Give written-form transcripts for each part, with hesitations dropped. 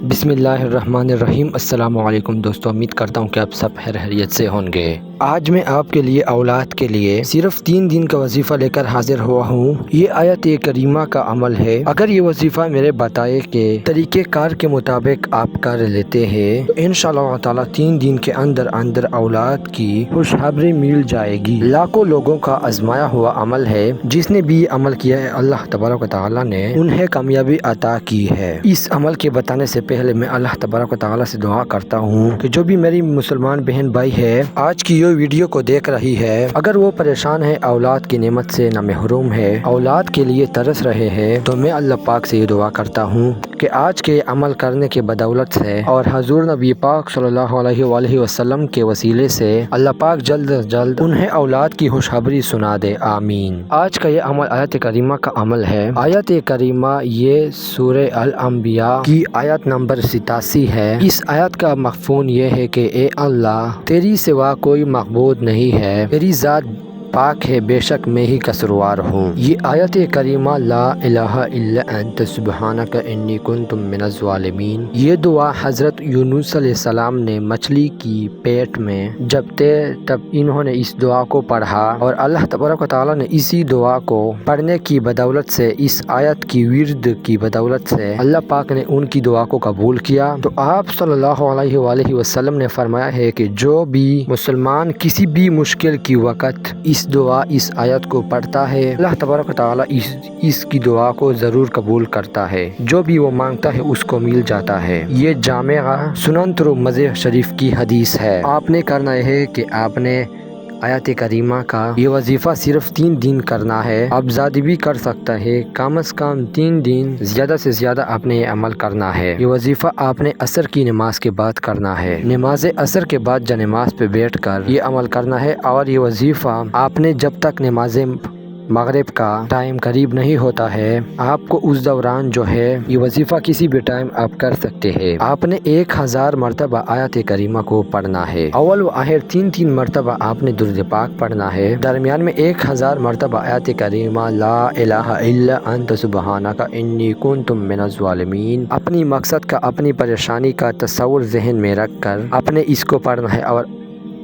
بسم اللہ الرحمن الرحیم۔ السلام علیکم دوستو، امید کرتا ہوں کہ آپ سب خیریت سے ہوں گے۔ آج میں آپ کے لیے اولاد کے لیے صرف 3 دن کا وظیفہ لے کر حاضر ہوا ہوں۔ یہ آیت کریمہ کا عمل ہے۔ اگر یہ وظیفہ میرے بتائے کہ طریقہ کار کے مطابق آپ کر لیتے ہیں تو انشاءاللہ تعالی 3 دن کے اندر اولاد کی خوشخبری مل جائے گی۔ لاکھوں لوگوں کا آزمایا ہوا عمل ہے، جس نے بھی عمل کیا ہے اللہ تبارک و تعالی نے انہیں کامیابی عطا کی ہے۔ اس عمل کے بتانے سے پہلے میں اللہ تبارک و تعالی سے دعا کرتا ہوں کہ جو بھی میری مسلمان بہن بھائی ہے آج کی یہ ویڈیو کو دیکھ رہی ہے، اگر وہ پریشان ہے، اولاد کی نعمت سے نہ محروم ہے، اولاد کے لیے ترس رہے ہیں، تو میں اللہ پاک سے یہ دعا کرتا ہوں کہ آج کے عمل کرنے کے بدولت سے اور حضور نبی پاک صلی اللہ علیہ وآلہ وسلم کے وسیلے سے اللہ پاک جلد از جلد انہیں اولاد کی خوشخبری سنا دے، آمین۔ آج کا یہ عمل آیت کریمہ کا عمل ہے۔ آیت کریمہ یہ سورہ الانبیاء کی آیت نمبر 87 ہے۔ اس آیت کا مفہوم یہ ہے کہ اے اللہ، تیری سوا کوئی معبود نہیں ہے، تیری ذات پاک ہے، بے شک میں ہی قصوروار ہوں۔ یہ آیت کریمہ لا الہ الا انت سبحانک انی کنت من الظالمین، یہ دعا حضرت یونس علیہ السلام نے مچھلی کی پیٹ میں جب تھے تب انہوں نے اس دعا کو پڑھا، اور اللہ تبارک و تعالی نے اسی دعا کو پڑھنے کی بدولت سے، اس آیت کی ورد کی بدولت سے اللہ پاک نے ان کی دعا کو قبول کیا۔ تو آپ صلی اللہ علیہ وآلہ وسلم نے فرمایا ہے کہ جو بھی مسلمان کسی بھی مشکل کی وقت اس دعا، اس آیت کو پڑھتا ہے، اللہ تبارک و تعالی اس کی دعا کو ضرور قبول کرتا ہے، جو بھی وہ مانگتا ہے اس کو مل جاتا ہے۔ یہ جامع سنن ترمذی شریف کی حدیث ہے۔ آپ نے کرنا ہے کہ آپ نے آیت کریمہ کا یہ وظیفہ صرف 3 دن کرنا ہے۔ آپ زیادہ بھی کر سکتا ہے، کم از کم 3 دن، زیادہ سے زیادہ آپ نے یہ عمل کرنا ہے۔ یہ وظیفہ آپ نے عصر کی نماز کے بعد کرنا ہے، نماز عصر کے بعد جب نماز پہ بیٹھ کر یہ عمل کرنا ہے، اور یہ وظیفہ آپ نے جب تک نماز مغرب کا ٹائم قریب نہیں ہوتا ہے، آپ کو اس دوران جو ہے یہ وظیفہ کسی بھی ٹائم آپ کر سکتے ہیں۔ آپ نے 1000 مرتبہ آیت کریمہ کو پڑھنا ہے۔ اول و آخر 3 مرتبہ آپ نے درود پاک پڑھنا ہے، درمیان میں 1000 مرتبہ آیت کریمہ لا الہ الا انت سبحانک انی کنت من الظالمین۔ اپنی مقصد کا، اپنی پریشانی کا تصور ذہن میں رکھ کر آپ نے اس کو پڑھنا ہے، اور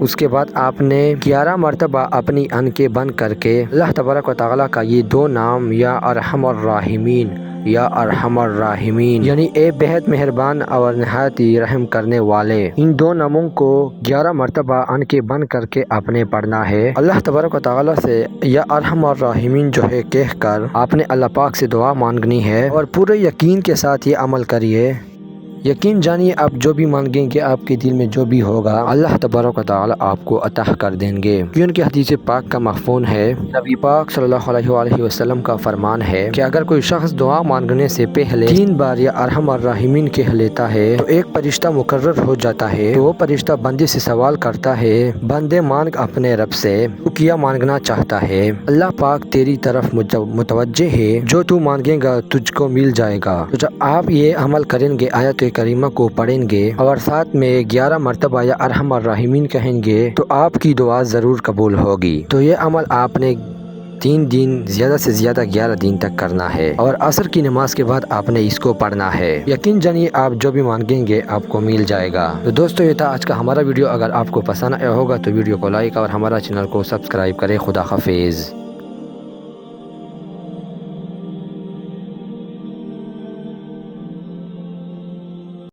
اس کے بعد آپ نے 11 مرتبہ اپنی آنکھیں بند کر کے اللہ تبارک و تعالی کا یہ 2 نام، یا ارحم الراحمین، یا ارحم الراحمین، یعنی اے بہت مہربان اور نہایت رحم کرنے والے، ان 2 ناموں کو 11 مرتبہ آنکھیں بند کر کے آپ نے پڑھنا ہے۔ اللہ تبارک و تعالی سے یا ارحم الراحمین جو ہے کہہ کر آپ نے اللہ پاک سے دعا مانگنی ہے، اور پورے یقین کے ساتھ یہ عمل کریے۔ یقین جانیے آپ جو بھی مانگیں گے، آپ کے دل میں جو بھی ہوگا، اللہ تبارک و تعالی آپ کو عطا کر دیں گے، کیونکہ حدیث پاک کا مفہوم ہے، نبی پاک صلی اللہ علیہ وآلہ وسلم کا فرمان ہے کہ اگر کوئی شخص دعا مانگنے سے پہلے 3 بار یا ارحم الراحمین کہہ لیتا ہے تو ایک فرشتہ مقرر ہو جاتا ہے، تو وہ فرشتہ بندے سے سوال کرتا ہے، بندے مانگ اپنے رب سے، تو کیا مانگنا چاہتا ہے، اللہ پاک تیری طرف متوجہ ہے، جو تو مانگے گا تجھ کو مل جائے گا۔ تو جب آپ یہ عمل کریں گے، آیت کریمہ کو پڑھیں گے اور ساتھ میں 11 مرتبہ یا ارحم الراحمین کہیں گے، تو آپ کی دعا ضرور قبول ہوگی۔ تو یہ عمل آپ نے 3 دن، زیادہ سے زیادہ 11 دن تک کرنا ہے، اور عصر کی نماز کے بعد آپ نے اس کو پڑھنا ہے۔ یقین جانیے آپ جو بھی مانگیں گے آپ کو مل جائے گا۔ تو دوستو یہ تھا آج کا ہمارا ویڈیو۔ اگر آپ کو پسند آیا ہوگا تو ویڈیو کو لائک اور ہمارا چینل کو سبسکرائب کریں۔ خدا حافظ۔